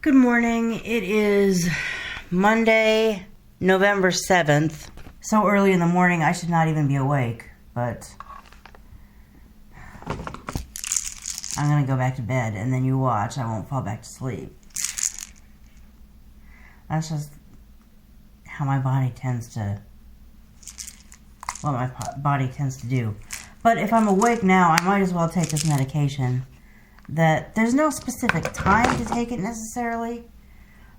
Good morning. It is Monday, November 7th. So early in the morning, I should not even be awake, but I'm going to go back to bed, and then you watch. I won't fall back to sleep. That's just how my body tends to, what my body tends to do. But if I'm awake now, I might as well take this medication. That there's no specific time to take it necessarily,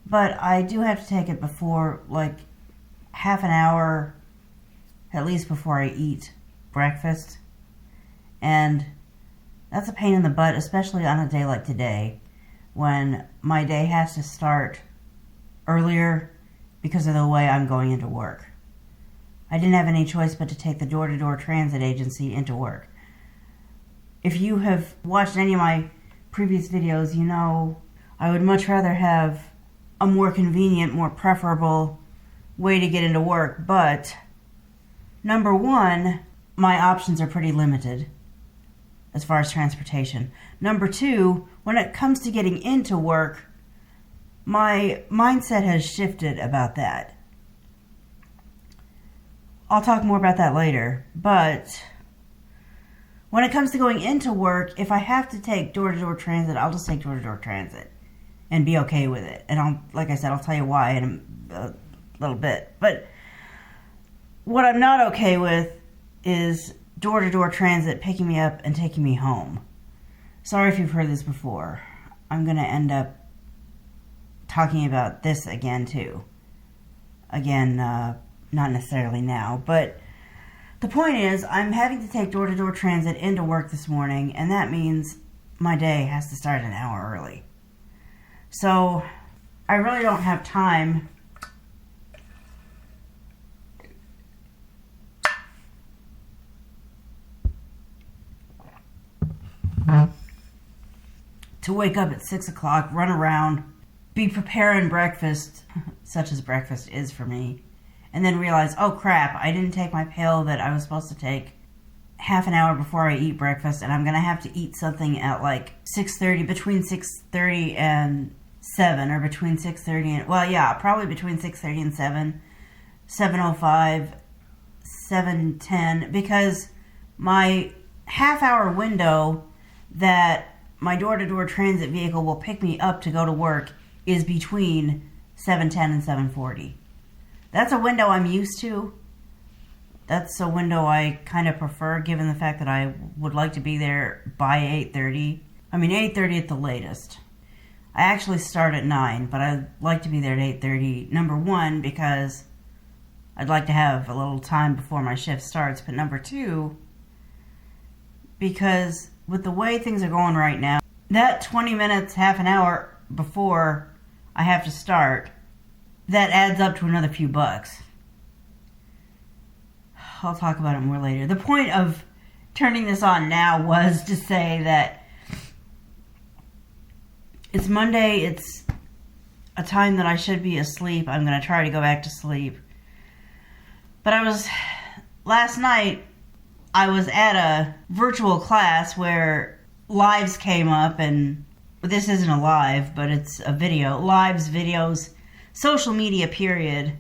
but I do have to take it before, like, half an hour, at least before I eat breakfast. And that's a pain in the butt, especially on a day like today, when my day has to start earlier because of the way I'm going into work. I didn't have any choice but to take the door-to-door transit agency into work. If you have watched any of my previous videos, you know I would much rather have a more convenient, more preferable way to get into work, but number one, my options are pretty limited as far as transportation. Number two, when it comes to getting into work, my mindset has shifted about that. I'll talk more about that later, but when it comes to going into work, if I have to take door-to-door transit, I'll just take door-to-door transit and be okay with it. And like I said, I'll tell you why in a little bit. But what I'm not okay with is door-to-door transit picking me up and taking me home. Sorry if you've heard this before. I'm going to end up talking about this again, too. Again, not necessarily now, but the point is, I'm having to take door-to-door transit into work this morning, and that means my day has to start an hour early. So, I really don't have time to wake up at 6 o'clock, run around, be preparing breakfast, such as breakfast is for me, and then realize, oh crap, I didn't take my pill that I was supposed to take half an hour before I eat breakfast, and I'm going to have to eat something at like 6:30, between 6:30 and 7, or between 6:30 and, well, yeah, probably between 6:30 and 7, 7:05, 7:10, because my half-hour window that my door-to-door transit vehicle will pick me up to go to work is between 7:10 and 7:40. That's a window I'm used to. That's a window I kind of prefer, given the fact that I would like to be there by 8:30. I mean, 8:30 at the latest. I actually start at 9, but I'd like to be there at 8:30. Number one, because I'd like to have a little time before my shift starts. But number two, because with the way things are going right now, that 20 minutes, half an hour before I have to start, that adds up to another few bucks. I'll talk about it more later. The point of turning this on now was to say that it's Monday, it's a time that I should be asleep. I'm going to try to go back to sleep. But last night, I was at a virtual class where lives came up, and this isn't a live, but it's a video. Lives, videos, social media, period.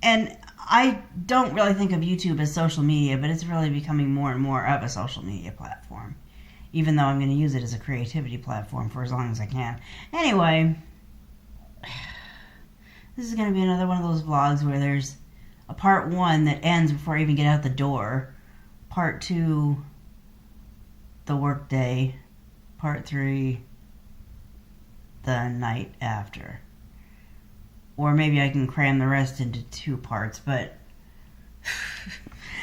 And I don't really think of YouTube as social media, but it's really becoming more and more of a social media platform, even though I'm going to use it as a creativity platform for as long as I can. Anyway, this is going to be another one of those vlogs where there's a part 1 that ends before I even get out the door, part 2, the work day, part 3, the night after. Or maybe I can cram the rest into 2 parts, but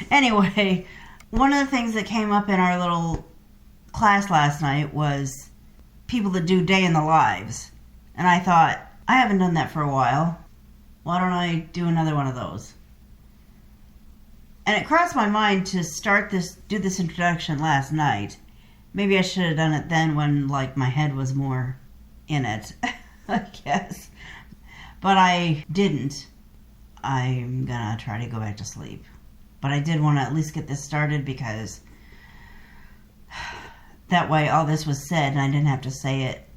anyway, one of the things that came up in our little class last night was people that do day in the lives. And I thought, I haven't done that for a while. Why don't I do another one of those? And it crossed my mind to do this introduction last night. Maybe I should have done it then when, like, my head was more in it, I guess. But I didn't. I'm gonna try to go back to sleep. But I did want to at least get this started because that way all this was said and I didn't have to say it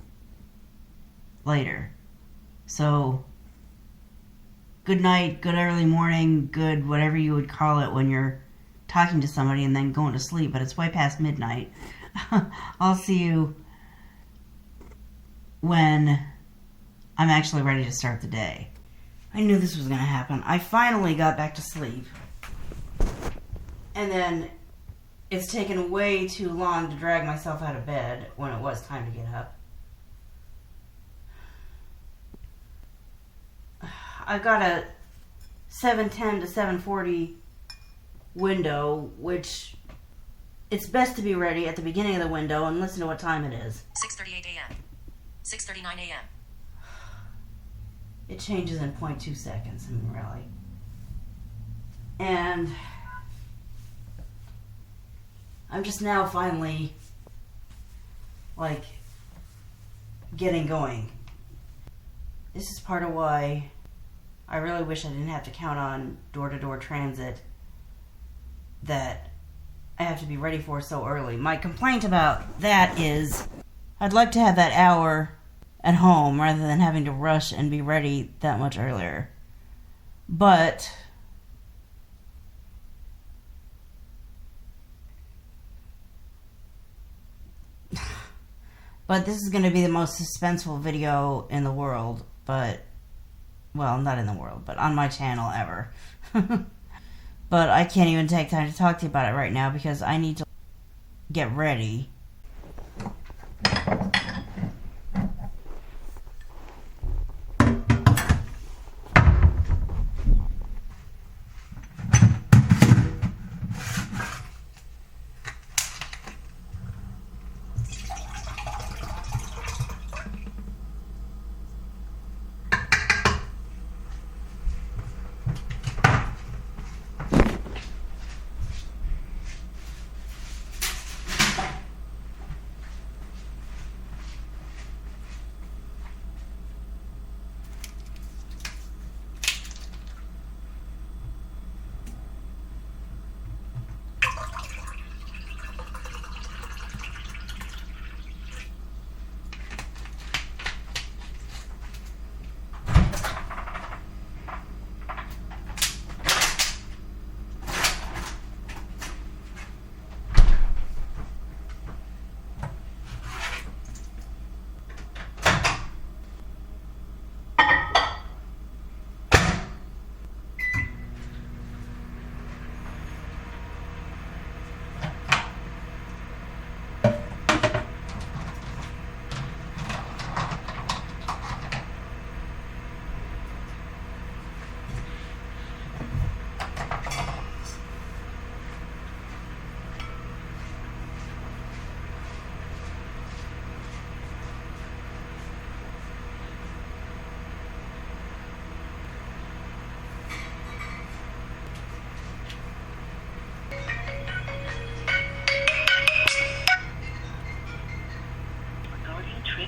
later. So, good night, good early morning, good whatever you would call it when you're talking to somebody and then going to sleep, but it's way past midnight. I'll see you when I'm actually ready to start the day. I knew this was going to happen. I finally got back to sleep. And then it's taken way too long to drag myself out of bed when it was time to get up. I've got a 7:10 to 7:40 window, which it's best to be ready at the beginning of the window and listen to what time it is. 6:38 a.m. 6:39 a.m. It changes in 0.2 seconds, I mean, really. And I'm just now finally, like, getting going. This is part of why I really wish I didn't have to count on door-to-door transit that I have to be ready for so early. My complaint about that is I'd like to have that hour at home rather than having to rush and be ready that much earlier. But this is going to be the most suspenseful video in the world, but, well, not in the world, but on my channel ever. But I can't even take time to talk to you about it right now because I need to get ready.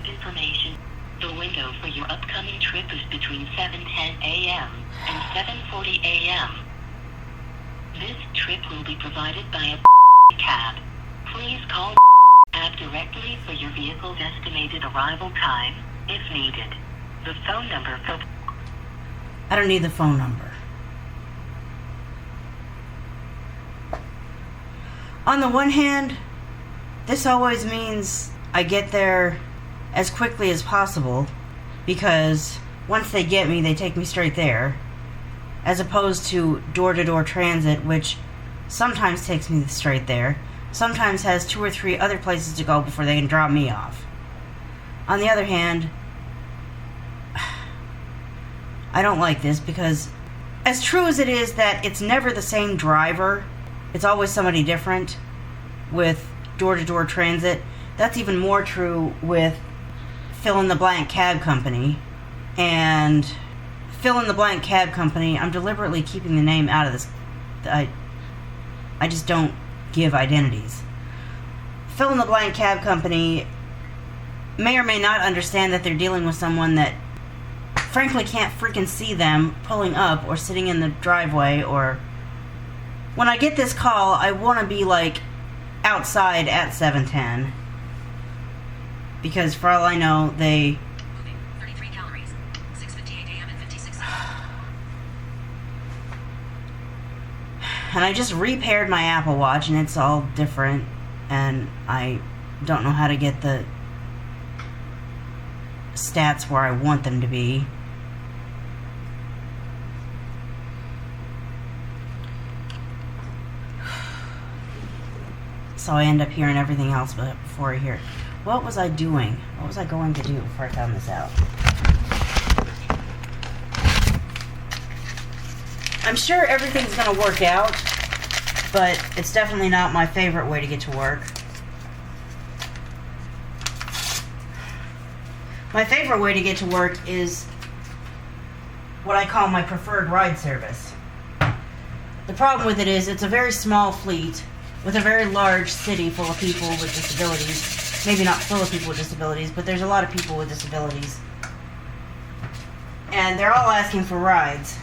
Information. The window for your upcoming trip is between 7:10 a.m. and 7:40 a.m. This trip will be provided by a cab. Please call cab directly for your vehicle's estimated arrival time, if needed. The phone number for... I don't need the phone number. On the one hand, this always means I get there as quickly as possible, because once they get me, they take me straight there, as opposed to door-to-door transit, which sometimes takes me straight there, sometimes has 2 or 3 other places to go before they can drop me off. On the other hand, I don't like this because, as true as it is that it's never the same driver, it's always somebody different with door-to-door transit, that's even more true with fill-in-the-blank cab company. And fill-in-the-blank cab company, I'm deliberately keeping the name out of this. I just don't give identities. Fill-in-the-blank cab company may or may not understand that they're dealing with someone that frankly can't freaking see them pulling up or sitting in the driveway. Or when I get this call, I want to be like outside at 7:10. Because for all I know, they And I just repaired my Apple Watch, and it's all different, and I don't know how to get the stats where I want them to be. So I end up hearing everything else before I hear it. What was I doing? What was I going to do before I found this out? I'm sure everything's going to work out, but it's definitely not my favorite way to get to work. My favorite way to get to work is what I call my preferred ride service. The problem with it is it's a very small fleet with a very large city full of people with disabilities. Maybe not full of people with disabilities, but there's a lot of people with disabilities. And they're all asking for rides.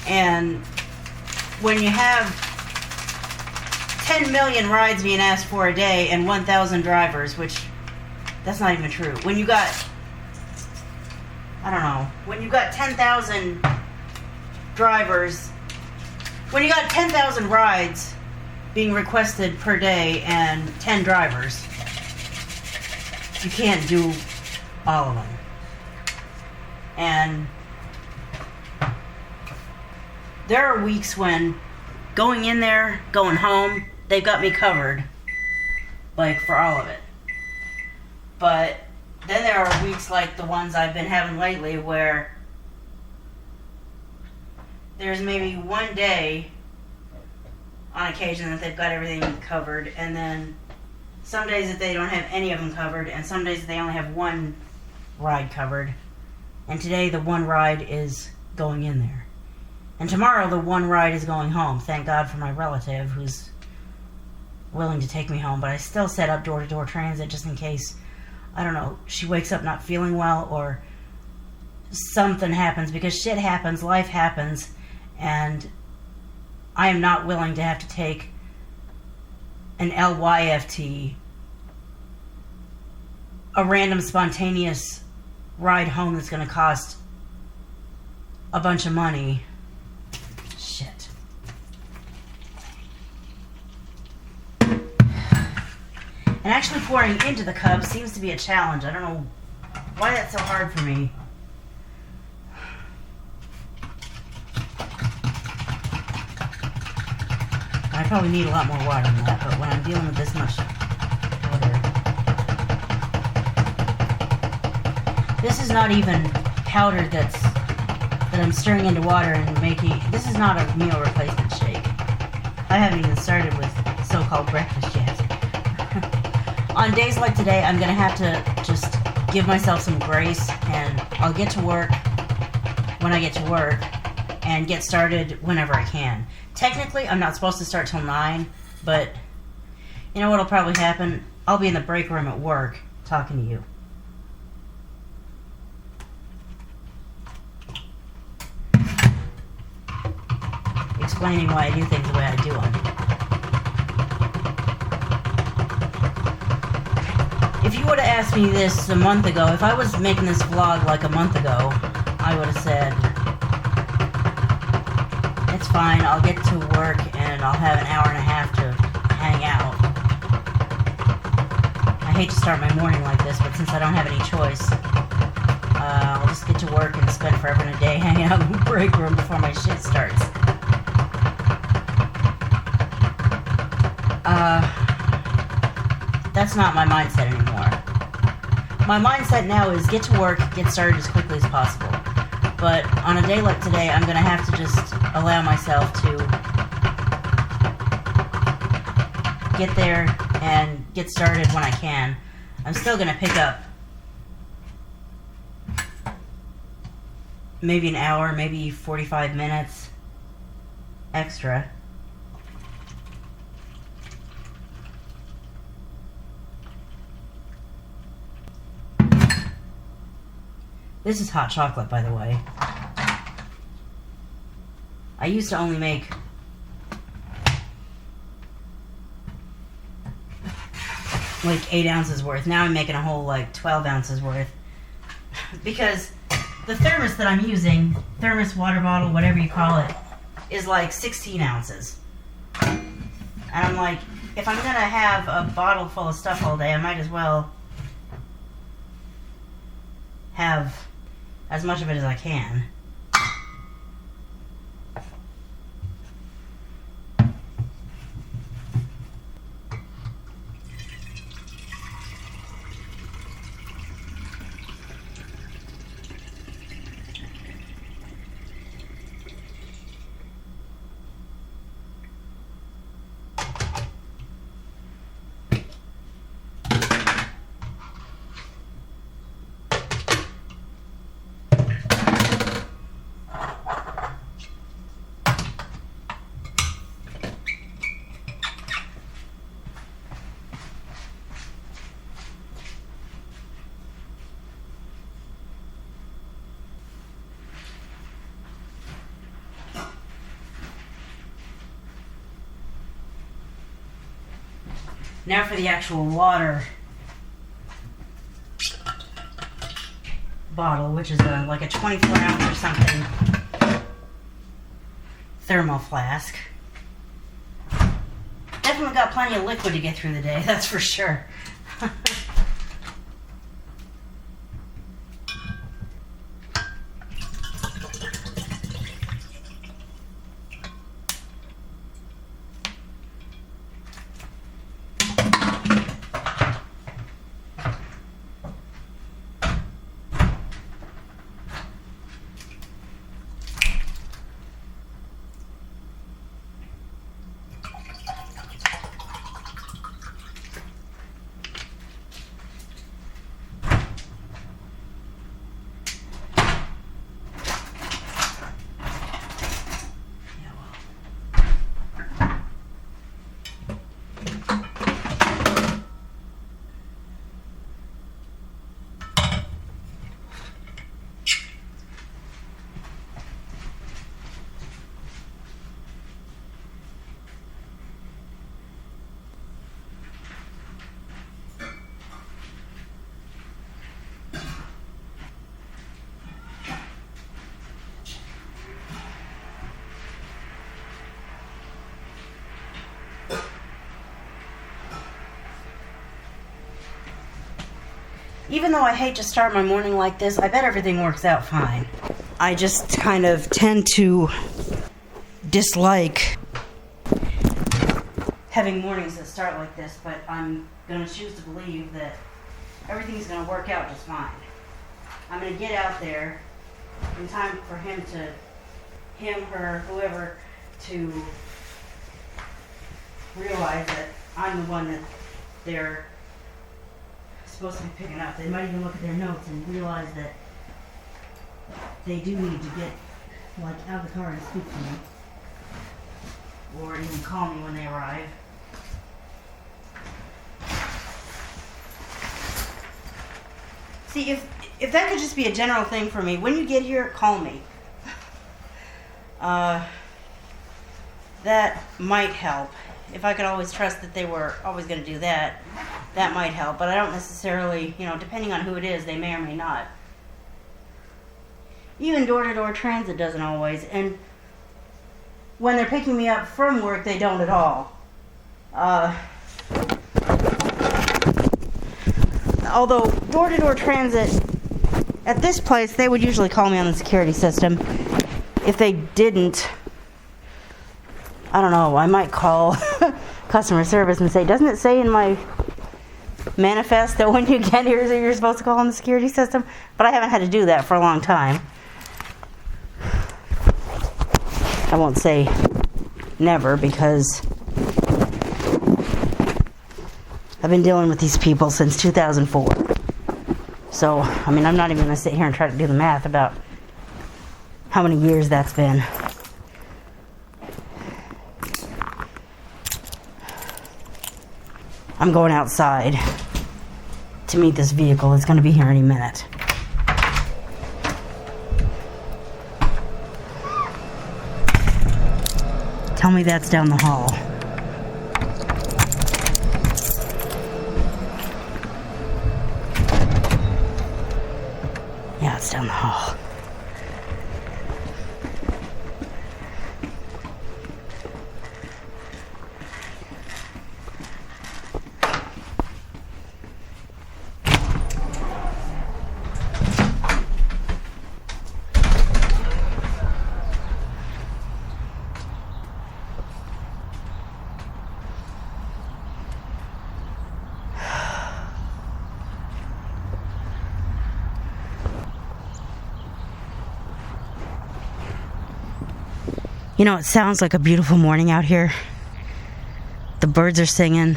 And when you have 10 million rides being asked for a day and 1,000 drivers, which that's not even true. When you got, I don't know, when you got 10,000 drivers, when you got 10,000 rides being requested per day and 10 drivers, you can't do all of them. And there are weeks when going in there, going home, they've got me covered, like, for all of it. But then there are weeks like the ones I've been having lately where there's maybe one day on occasion that they've got everything covered, and then some days that they don't have any of them covered, and some days that they only have one ride covered. And today the one ride is going in there. And tomorrow the one ride is going home. Thank God for my relative who's willing to take me home, but I still set up door-to-door transit just in case, I don't know, she wakes up not feeling well or something happens, because shit happens, life happens, and I am not willing to have to take an LYFT, a random spontaneous ride home that's going to cost a bunch of money. Shit. And actually pouring into the cup seems to be a challenge. I don't know why that's so hard for me. I probably need a lot more water than that, but when I'm dealing with this much water... This is not even powder that I'm stirring into water and making... This is not a meal replacement shake. I haven't even started with so-called breakfast yet. On days like today, I'm going to have to just give myself some grace, and I'll get to work when I get to work and get started whenever I can. Technically, I'm not supposed to start till 9, but you know what'll probably happen? I'll be in the break room at work talking to you. Explaining why I do things the way I do them. If you would have asked me this a month ago, if I was making this vlog like a month ago, I would have said, it's fine, I'll get to work and I'll have an hour and a half to hang out. I hate to start my morning like this, but since I don't have any choice, I'll just get to work and spend forever and a day hanging out in the break room before my shit starts. That's not my mindset anymore. My mindset now is get to work, get started as quickly as possible. But on a day like today, I'm going to have to just allow myself to get there and get started when I can. I'm still going to pick up maybe an hour, maybe 45 minutes extra. This is hot chocolate, by the way. I used to only make like 8 ounces worth. Now I'm making a whole like 12 ounces worth. Because the thermos that I'm using, thermos, water bottle, whatever you call it, is like 16 ounces. And I'm like, if I'm gonna have a bottle full of stuff all day, I might as well have as much of it as I can. Now for the actual water bottle, which is like a 24 ounce or something thermal flask. Definitely got plenty of liquid to get through the day, that's for sure. Even though I hate to start my morning like this, I bet everything works out fine. I just kind of tend to dislike having mornings that start like this, but I'm going to choose to believe that everything's going to work out just fine. I'm going to get out there in time for him, her, whoever, to realize that I'm the one that they're supposed to be picking up. They might even look at their notes and realize that they do need to get out of the car and speak to me, or even call me when they arrive. See, if that could just be a general thing for me, when you get here, call me. That might help. If I could always trust that they were always going to do that, that might help. But I don't necessarily, depending on who it is, they may or may not. Even door-to-door transit doesn't always. And when they're picking me up from work, they don't at all. Although door-to-door transit, at this place, they would usually call me on the security system. If they didn't, I don't know, I might call customer service and say, doesn't it say in my manifest that when you get here that you're supposed to call on the security system? But I haven't had to do that for a long time. I won't say never, because I've been dealing with these people since 2004. So, I'm not even going to sit here and try to do the math about how many years that's been. I'm going outside to meet this vehicle. It's going to be here any minute. Tell me that's down the hall. Yeah, it's down the hall. You know, it sounds like a beautiful morning out here. The birds are singing.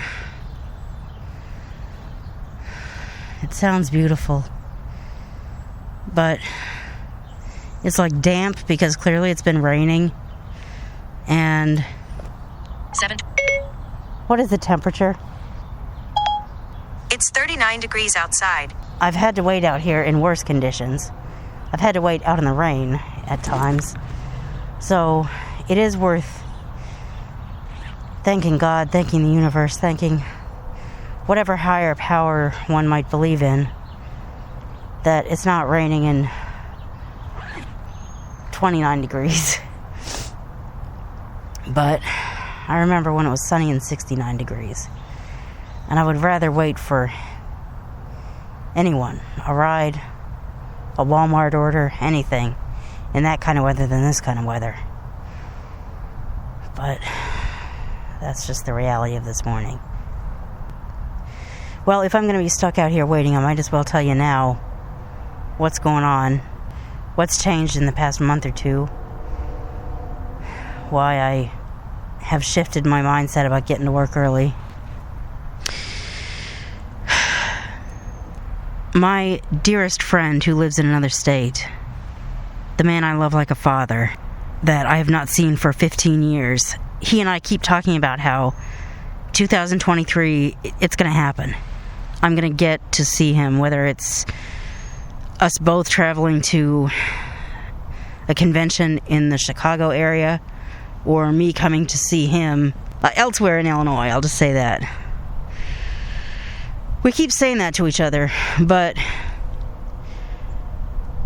It sounds beautiful. But it's like damp because clearly it's been raining. And what is the temperature? It's 39 degrees outside. I've had to wait out here in worse conditions. I've had to wait out in the rain at times. So it is worth thanking God, thanking the universe, thanking whatever higher power one might believe in, that it's not raining in 29 degrees. But I remember when it was sunny and 69 degrees. And I would rather wait for anyone, a ride, a Walmart order, anything, in that kind of weather than this kind of weather. But that's just the reality of this morning. Well, if I'm going to be stuck out here waiting, I might as well tell you now what's going on, what's changed in the past month or two, why I have shifted my mindset about getting to work early. My dearest friend who lives in another state, the man I love like a father, that I have not seen for 15 years, he and I keep talking about how 2023, it's going to happen. I'm going to get to see him, whether it's us both traveling to a convention in the Chicago area or me coming to see him elsewhere in Illinois. I'll just say that. We keep saying that to each other, but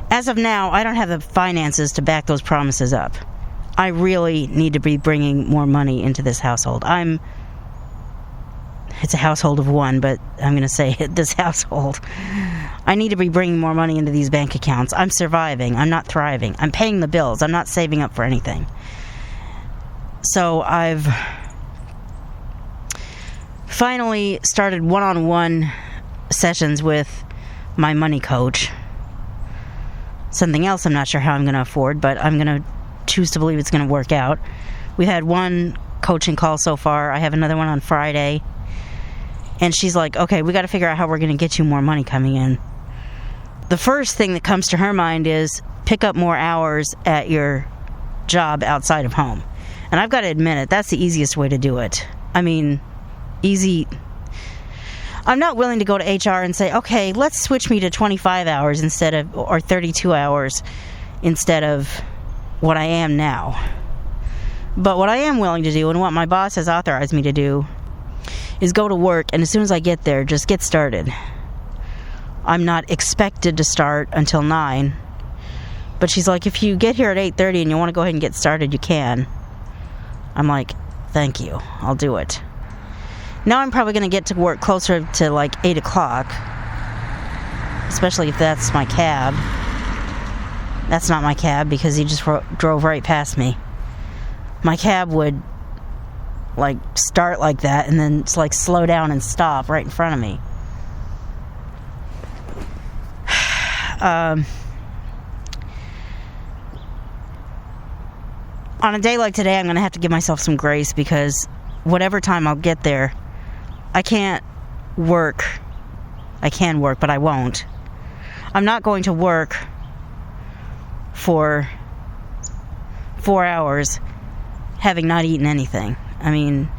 as of now, I don't have the finances to back those promises up. I really need to be bringing more money into this household. It's a household of one, but I'm going to say this household. I need to be bringing more money into these bank accounts. I'm surviving. I'm not thriving. I'm paying the bills. I'm not saving up for anything. So I've finally started one-on-one sessions with my money coach. Something else I'm not sure how I'm going to afford, but I'm going to choose to believe it's going to work out. We've had one coaching call so far. I have another one on Friday. And she's like, okay, we got to figure out how we're going to get you more money coming in. The first thing that comes to her mind is pick up more hours at your job outside of home. And I've got to admit it, that's the easiest way to do it. I mean, easy. I'm not willing to go to HR and say, okay, let's switch me to 25 hours instead of, or 32 hours instead of what I am now. But what I am willing to do, and what my boss has authorized me to do, is go to work, and as soon as I get there, just get started. I'm not expected to start until 9. But she's like, if you get here at 8:30 and you want to go ahead and get started, you can. I'm like, thank you. I'll do it. Now I'm probably going to get to work closer to like 8 o'clock. Especially if that's my cab. That's not my cab because he just drove right past me. My cab would like start like that and then it's like slow down and stop right in front of me. On a day like today, I'm going to have to give myself some grace because whatever time I'll get there, I can't work. I can work, but I won't. I'm not going to work for 4 hours having not eaten anything. I mean,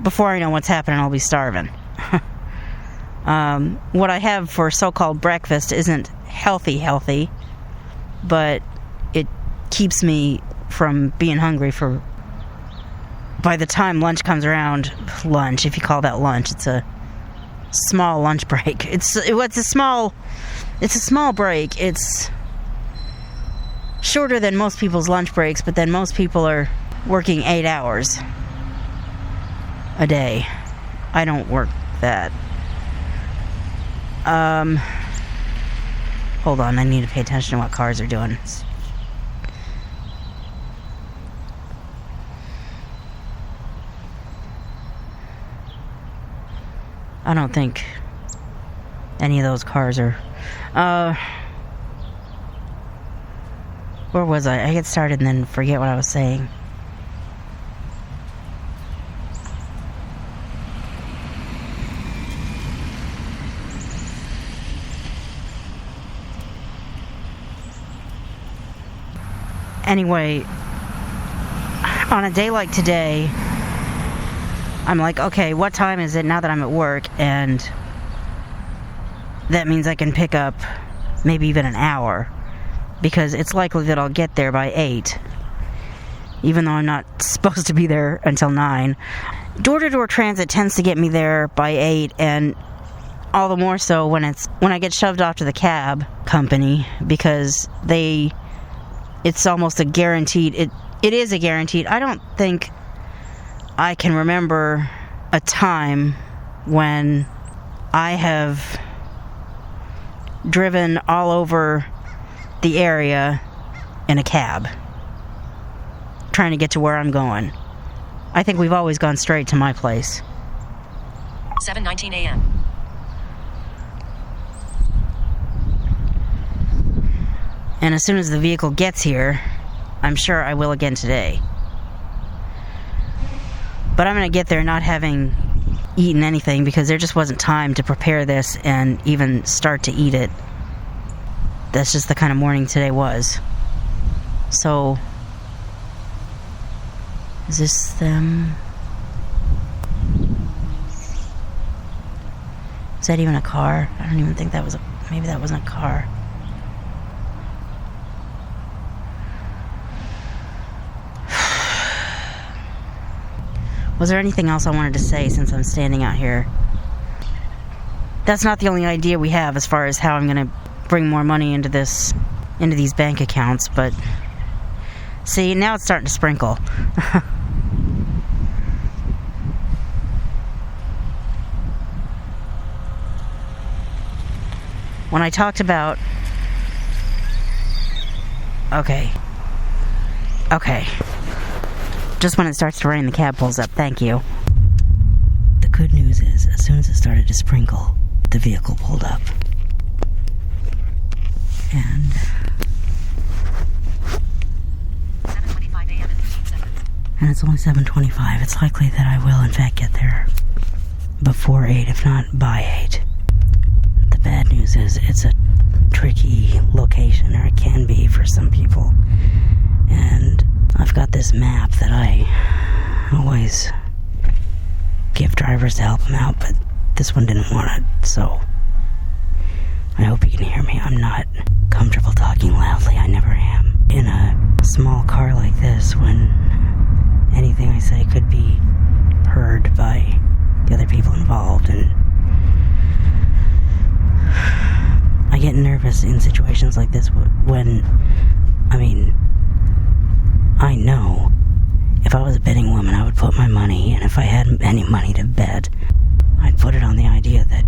before I know what's happening, I'll be starving. What I have for so-called breakfast isn't healthy, but it keeps me from being hungry for, by the time lunch comes around, lunch, if you call that lunch, it's a small lunch break. It's a small break. It's shorter than most people's lunch breaks, but then most people are working 8 hours a day. I don't work that. Hold on, I need to pay attention to what cars are doing. I don't think any of those cars are... Where was I? I get started and then forget what I was saying. Anyway, on a day like today, I'm like, okay, what time is it now that I'm at work? And that means I can pick up maybe even an hour, because it's likely that I'll get there by 8, even though I'm not supposed to be there until 9. Door-to-door transit tends to get me there by 8, and all the more so when I get shoved off to the cab company, because it's almost a guaranteed, it is a guaranteed. I don't think I can remember a time when I have driven all over the area in a cab trying to get to where I'm going. I think we've always gone straight to my place. 7:19 a.m. And as soon as the vehicle gets here, I'm sure I will again today. But I'm going to get there not having eaten anything, because there just wasn't time to prepare this and even start to eat it. That's just the kind of morning today was. So, is this them? Is that even a car? I don't even think that was maybe that wasn't a car. Was there anything else I wanted to say since I'm standing out here? That's not the only idea we have as far as how I'm going to bring more money into these bank accounts, but see, now it's starting to sprinkle. When I talked about... Okay. Just when it starts to rain, the cab pulls up. Thank you. The good news is, as soon as it started to sprinkle, the vehicle pulled up. And 7:25 a.m. and 15 seconds. And it's only 7:25. It's likely that I will, in fact, get there before 8, if not by 8. The bad news is it's a tricky location, or it can be for some people. And I've got this map that I always give drivers to help them out, but this one didn't want it, so I hope you can hear me. I'm not comfortable talking loudly. I never am. In a small car like this, when anything I say could be heard by the other people involved, and I get nervous in situations like this when, I know if I was a betting woman, I would put my money, and if I had any money to bet, I'd put it on the idea that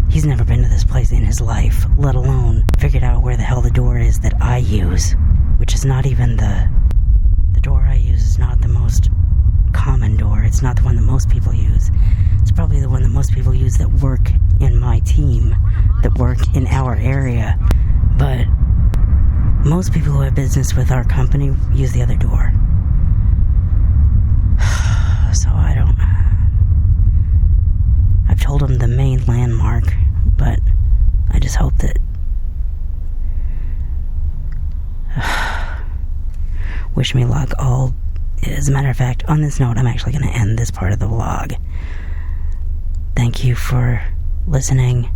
he's never been to this place in his life, let alone figured out where the hell the door is that I use, which is not even the door I use is not the most common door. It's not the one that most people use. It's probably the one that most people use that work in my team, that work in our area. But most people who have business with our company use the other door. So I've told them the main landmark, but I just hope that wish me luck. As a matter of fact, on this note, I'm actually going to end this part of the vlog. Thank you for listening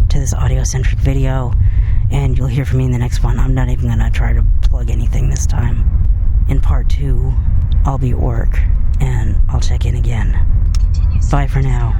to this audio-centric video, and you'll hear from me in the next one. I'm not even going to try to plug anything this time. In part 2, I'll be at work, and I'll check in again. Bye for now.